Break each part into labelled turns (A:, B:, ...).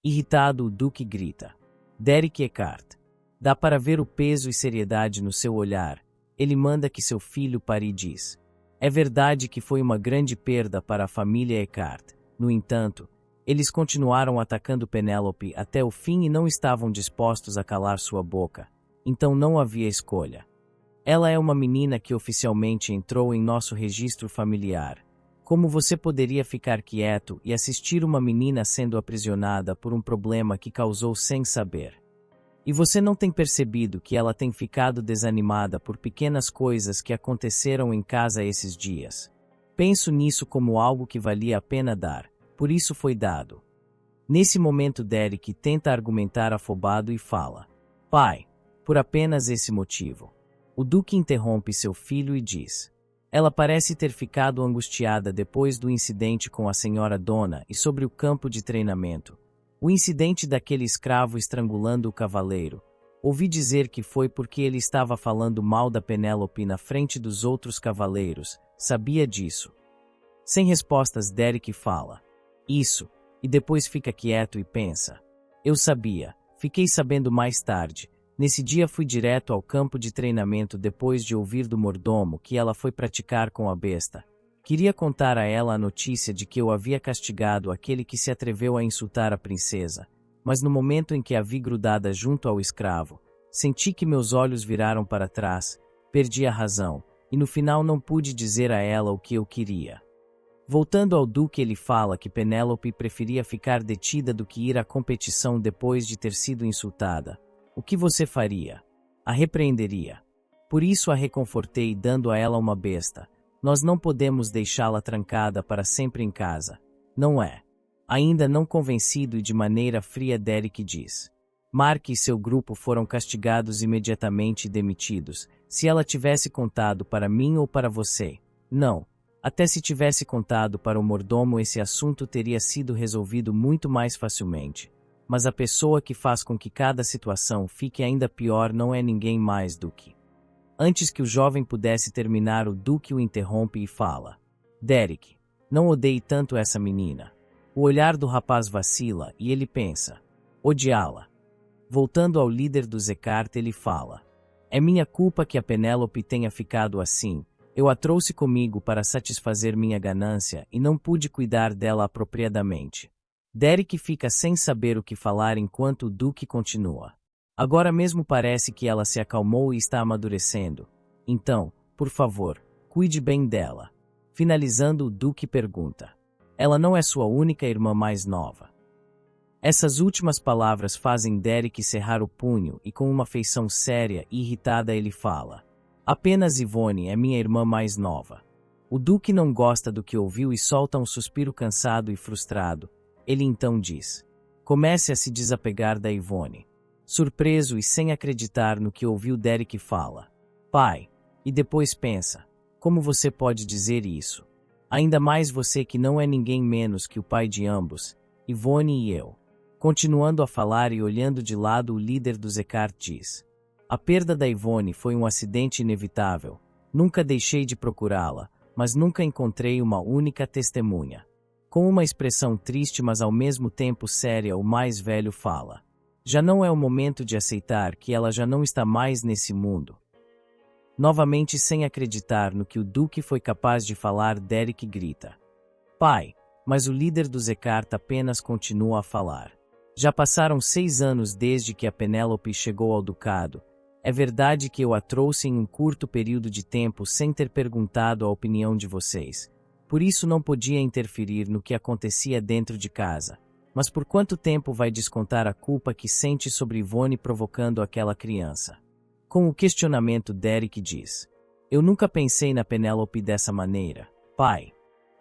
A: Irritado, o Duque grita. Derek Eckhart. Dá para ver o peso e seriedade no seu olhar. Ele manda que seu filho pare e diz. É verdade que foi uma grande perda para a família Eckhart. No entanto, eles continuaram atacando Penélope até o fim e não estavam dispostos a calar sua boca. Então não havia escolha. Ela é uma menina que oficialmente entrou em nosso registro familiar. Como você poderia ficar quieto e assistir uma menina sendo aprisionada por um problema que causou sem saber? E você não tem percebido que ela tem ficado desanimada por pequenas coisas que aconteceram em casa esses dias? Penso nisso como algo que valia a pena dar, por isso foi dado. Nesse momento Derek tenta argumentar afobado e fala. Pai, por apenas esse motivo. O Duque interrompe seu filho e diz. Ela parece ter ficado angustiada depois do incidente com a senhora Donna e sobre o campo de treinamento. O incidente daquele escravo estrangulando o cavaleiro. Ouvi dizer que foi porque ele estava falando mal da Penélope na frente dos outros cavaleiros. Sabia disso? Sem respostas, Derek fala. Isso. E depois fica quieto e pensa. Eu sabia. Fiquei sabendo mais tarde. Nesse dia fui direto ao campo de treinamento depois de ouvir do mordomo que ela foi praticar com a besta. Queria contar a ela a notícia de que eu havia castigado aquele que se atreveu a insultar a princesa, mas no momento em que a vi grudada junto ao escravo, senti que meus olhos viraram para trás, perdi a razão, e no final não pude dizer a ela o que eu queria. Voltando ao Duque, ele fala que Penélope preferia ficar detida do que ir à competição depois de ter sido insultada. O que você faria? A repreenderia. Por isso a reconfortei dando a ela uma besta. Nós não podemos deixá-la trancada para sempre em casa. Não é? Ainda não convencido e de maneira fria, Derek diz. Mark e seu grupo foram castigados imediatamente e demitidos. Se ela tivesse contado para mim ou para você. Não. Até se tivesse contado para o mordomo, esse assunto teria sido resolvido muito mais facilmente. Mas a pessoa que faz com que cada situação fique ainda pior não é ninguém mais do que... Antes que o jovem pudesse terminar, o Duque o interrompe e fala. Derek, não odeie tanto essa menina. O olhar do rapaz vacila e ele pensa. Odiá-la. Voltando ao líder dos Eckhart, ele fala. É minha culpa que a Penélope tenha ficado assim. Eu a trouxe comigo para satisfazer minha ganância e não pude cuidar dela apropriadamente. Derek fica sem saber o que falar enquanto o Duque continua. Agora mesmo parece que ela se acalmou e está amadurecendo. Então, por favor, cuide bem dela. Finalizando, o Duque pergunta. Ela não é sua única irmã mais nova? Essas últimas palavras fazem Derek cerrar o punho e com uma feição séria e irritada ele fala. Apenas Yvonne é minha irmã mais nova. O Duque não gosta do que ouviu e solta um suspiro cansado e frustrado. Ele então diz. Comece a se desapegar da Yvonne. Surpreso e sem acreditar no que ouviu, Derek fala. Pai. E depois pensa. Como você pode dizer isso? Ainda mais você que não é ninguém menos que o pai de ambos, Yvonne e eu. Continuando a falar e olhando de lado, o líder dos Eckhart diz. A perda da Yvonne foi um acidente inevitável. Nunca deixei de procurá-la, mas nunca encontrei uma única testemunha. Com uma expressão triste, mas ao mesmo tempo séria, o mais velho fala. Já não é o momento de aceitar que ela já não está mais nesse mundo. Novamente, sem acreditar no que o Duque foi capaz de falar, Derek grita. Pai, mas o líder dos Eckhart apenas continua a falar. Já passaram 6 anos desde que a Penélope chegou ao ducado. É verdade que eu a trouxe em um curto período de tempo sem ter perguntado a opinião de vocês. Por isso não podia interferir no que acontecia dentro de casa. Mas por quanto tempo vai descontar a culpa que sente sobre Yvonne provocando aquela criança? Com o questionamento, Derek diz. Eu nunca pensei na Penélope dessa maneira, pai.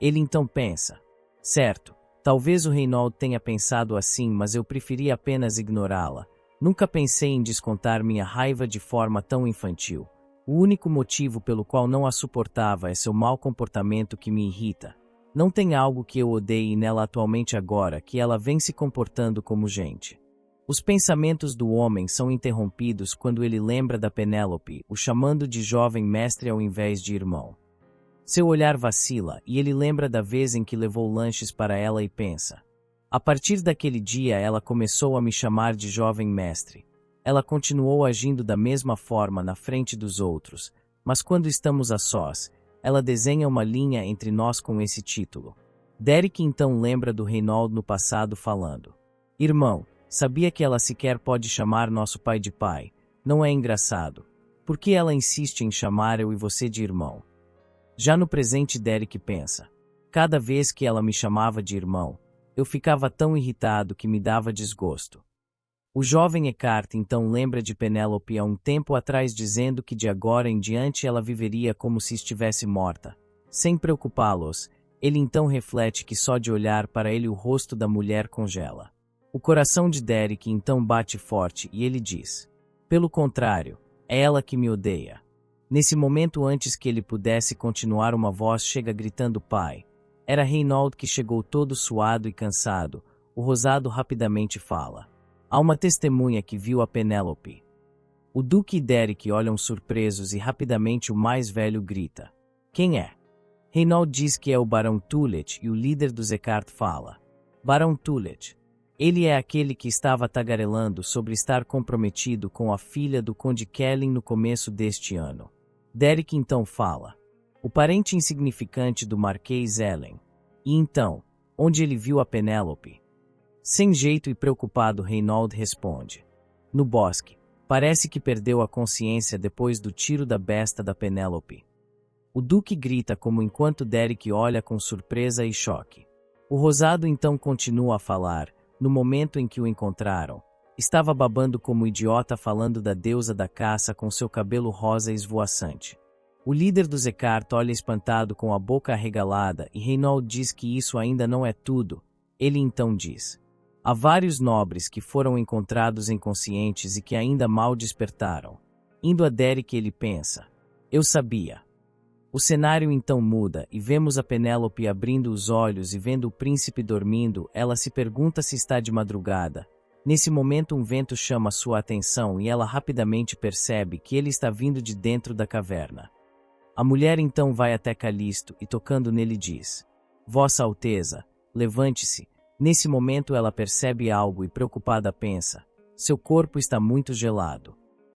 A: Ele então pensa. Certo, talvez o Reynold tenha pensado assim, mas eu preferi apenas ignorá-la. Nunca pensei em descontar minha raiva de forma tão infantil. O único motivo pelo qual não a suportava é seu mau comportamento que me irrita. Não tem algo que eu odeie nela atualmente agora que ela vem se comportando como gente. Os pensamentos do homem são interrompidos quando ele lembra da Penélope, o chamando de jovem mestre ao invés de irmão. Seu olhar vacila e ele lembra da vez em que levou lanches para ela e pensa. A partir daquele dia ela começou a me chamar de jovem mestre. Ela continuou agindo da mesma forma na frente dos outros, mas quando estamos a sós, ela desenha uma linha entre nós com esse título. Derek então lembra do Reynolds no passado falando: Irmão, sabia que ela sequer pode chamar nosso pai de pai? Não é engraçado? Por que ela insiste em chamar eu e você de irmão? Já no presente Derek pensa: cada vez que ela me chamava de irmão, eu ficava tão irritado que me dava desgosto. O jovem Eckhart então lembra de Penélope há um tempo atrás dizendo que de agora em diante ela viveria como se estivesse morta. Sem preocupá-los, ele então reflete que só de olhar para ele o rosto da mulher congela. O coração de Derek então bate forte e ele diz: pelo contrário, é ela que me odeia. Nesse momento, antes que ele pudesse continuar, uma voz chega gritando pai. Era Reynolds que chegou todo suado e cansado. O rosado rapidamente fala: há uma testemunha que viu a Penélope. O Duque e Derek olham surpresos e rapidamente o mais velho grita: quem é? Reynolds diz que é o Barão Tullet e o líder dos Eckhart fala: Barão Tullet. Ele é aquele que estava tagarelando sobre estar comprometido com a filha do Conde Kellen no começo deste ano. Derek então fala: o parente insignificante do Marquês Ellen. E então, onde ele viu a Penélope? Sem jeito e preocupado, Reynolds responde: no bosque. Parece que perdeu a consciência depois do tiro da besta da Penélope. O Duque grita como enquanto Derek olha com surpresa e choque. O rosado então continua a falar. No momento em que o encontraram, estava babando como idiota falando da deusa da caça com seu cabelo rosa esvoaçante. O líder dos Eckhart olha espantado com a boca arregalada e Reynolds diz que isso ainda não é tudo. Ele então diz: há vários nobres que foram encontrados inconscientes e que ainda mal despertaram. Indo a Derek, ele pensa: eu sabia. O cenário então muda e vemos a Penélope abrindo os olhos e vendo o príncipe dormindo. Ela se pergunta se está de madrugada. Nesse momento um vento chama sua atenção e ela rapidamente percebe que ele está vindo de dentro da caverna. A mulher então vai até Calisto e tocando nele diz: Vossa Alteza, levante-se. Nesse momento ela percebe algo e preocupada pensa: seu corpo está muito gelado.